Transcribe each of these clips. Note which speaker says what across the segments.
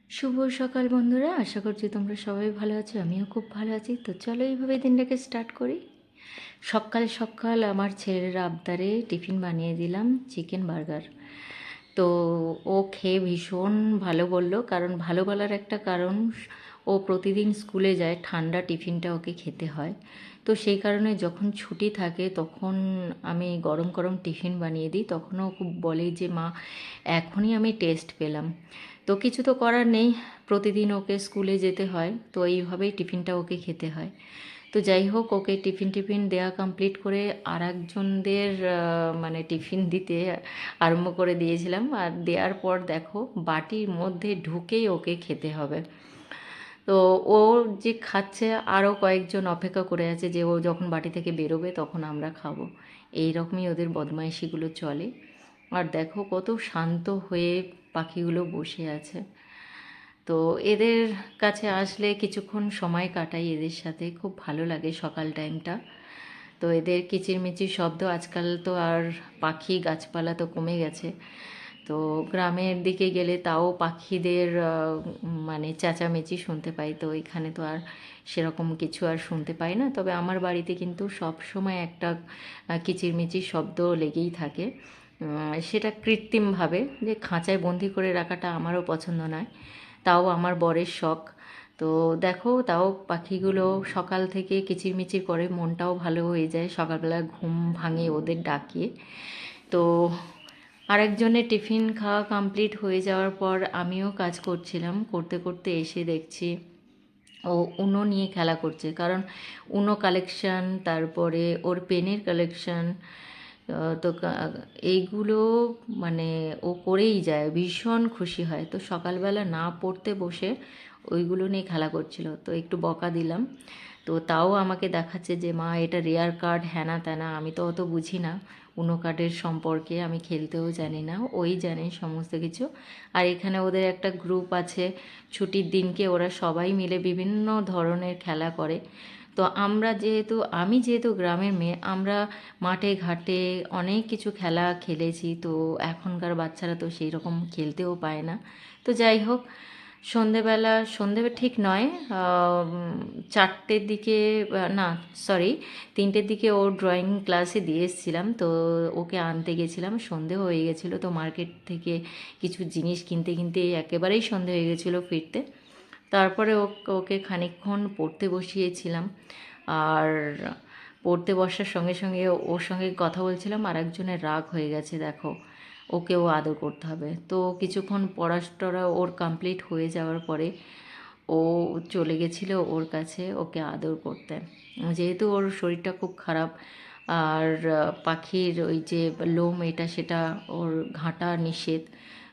Speaker 1: শুভ সকাল বন্ধুরা, আশা করছি তোমরা সবাই ভালো আছো। আমিও খুব ভালো আছি। তো চলো এইভাবে দিনটাকে স্টার্ট করি। সকাল সকাল আমার ছেলের আবদারে টিফিন বানিয়ে দিলাম চিকেন বার্গার। তো ও খেয়ে ভীষণ ভালো বলল, কারণ ভালো বলার একটা কারণ, ও প্রতিদিন স্কুলে যায়, ঠান্ডা টিফিনটা ওকে খেতে হয়। তো সেই কারণে যখন ছুটি থাকে তখন আমি গরম গরম টিফিন বানিয়ে দিই। তখনও খুব বলে যে মা, এখনই আমি টেস্ট পেলাম। তো কিছু তো করার নেই, প্রতিদিন ওকে স্কুলে যেতে হয়, তো এইভাবেই টিফিনটা ওকে খেতে হয়। তো যাই হোক, ওকে টিফিন দেওয়া কমপ্লিট করে আর একজনদের মানে টিফিন দিতে আরম্ভ করে দিয়েছিলাম। আর দেওয়ার পর দেখো, বাটির মধ্যে ঢুকেই ওকে খেতে হবে। তো ও যে খাচ্ছে, আরও কয়েকজন অপেক্ষা করে আছে যে ও যখন বাটি থেকে বেরোবে তখন আমরা খাবো। এই রকমই ওদের বদমাইশিগুলো চলে। আর দেখো কত শান্ত হয়ে পাখিগুলো বসে আছে। তো এদের কাছে আসলে কিছুক্ষণ সময় কাটাই এদের সাথে, খুব ভালো লাগে সকাল টাইমটা। তো এদের কিচিরমিচির শব্দ, আজকাল তো আর পাখি গাছপালা তো কমে গেছে। তো গ্রামের দিকে গেলে তাও পাখিদের মানে চেঁচামেচি শুনতে পাই। তো এখানে তো আর সেরকম কিছু আর শুনতে পাই না। তবে আমার বাড়িতে কিন্তু সব সময় একটা কিচিরমিচির শব্দ লেগেই থাকে। সেটা কৃত্রিমভাবে, যে খাঁচায় বন্দি করে রাখাটা আমারও পছন্দ নয়, তাও আমার বরের শখ। তো দেখো, তাও পাখিগুলো সকাল থেকে কিচিরমিচির করে, মনটাও ভালো হয়ে যায়, সকালবেলা ঘুম ভাঙে ওদের ডাকিয়ে। তো আরেকজনের টিফিন খাওয়া কমপ্লিট হয়ে যাওয়ার পর আমিও কাজ করছিলাম, করতে করতে এসে দেখছি ও উনো নিয়ে খেলা করছে। কারণ উনো কালেকশান, তারপরে ওর পেনের কালেকশান, তো এইগুলো মানে ও করেই যায়, ভীষণ খুশি হয়। তো সকালবেলা না পড়তে বসে ওইগুলো নিয়ে খেলা করছিল, তো একটু বকা দিলাম। তো তাও আমাকে দেখাচ্ছে যে মা, এটা রেয়ার কার্ড, হ্যানা ত্যানা। আমি তো অত বুঝি না উনো কার্ডের সম্পর্কে, আমি খেলতেও জানি না, ওই জানে সমস্ত কিছু। আর এখানে ওদের একটা গ্রুপ আছে, ছুটির দিনকে ওরা সবাই মিলে বিভিন্ন ধরনের খেলা করে। তো আমি যেহেতু গ্রামের মেয়ে, আমরা মাঠে ঘাটে অনেক কিছু খেলা খেলেছি। তো এখনকার বাচ্চারা তো সেই রকম খেলতেও পায় না। তো যাই হোক, সন্ধে ঠিক নয়, 4টের দিকে, না সরি, 3টের দিকে ওর ড্রয়িং ক্লাসে দিয়ে এসেছিলাম। তো ওকে আনতে গেছিলাম, সন্ধে হয়ে গেছিলো। তো মার্কেট থেকে কিছু জিনিস কিনতে কিনতে একেবারেই সন্ধে হয়ে গেছিলো ফিরতে। তারপরে ওকে খানিকক্ষণ পড়তে বসিয়েছিলাম। আর পড়তে বসার সঙ্গে সঙ্গে ওর সঙ্গে কথা বলছিলাম, আর একজনের রাগ হয়ে গেছে দেখো, ওকেও আদর করতে হবে। তো কিছুক্ষণ পড়াশোনা ওর কমপ্লিট হয়ে যাওয়ার পরে ও চলে গেছিলো ওর কাছে ওকে আদর করতে। যেহেতু ওর শরীরটা খুব খারাপ, আর পাখির ওই যে লোম এটা সেটা ওর ঘাঁটা নিষেধ।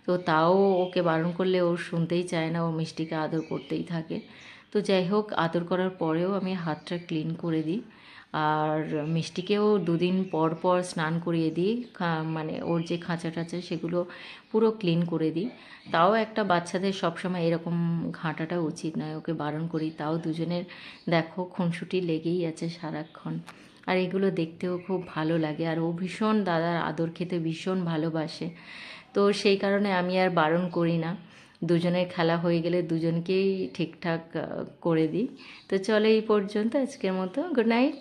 Speaker 1: তো তাও ওকে বারণ করলে ও শুনতেই চায় না, ও মিষ্টিকে আদর করতেই থাকে। তো যাই হোক, আদর করার পরেও আমি হাতটা ক্লিন করে দিই। আর মিষ্টিকেও 2 দিন পর পর স্নান করিয়ে দিই, মানে ওর যে খাঁচা টাচা সেগুলো পুরো ক্লিন করে দিই। তাও একটা বাচ্চাদের সবসময় এরকম ঘাঁটাটা উচিত নয়, ওকে বারণ করি। তাও দুজনের দেখো খুনসুটি লেগেই আছে সারাক্ষণ। আর এগুলো দেখতেও খুব ভালো লাগে। আর ও ভীষণ দাদার আদর খেতে ভীষণ ভালোবাসে। তো সেই কারণে আমি আর বারণ করি না, দুজনের খেলা হয়ে গেলে দুজনকেই ঠিকঠাক করে দিই। তো চলো, এই পর্যন্ত আজকের মতো, গুড নাইট।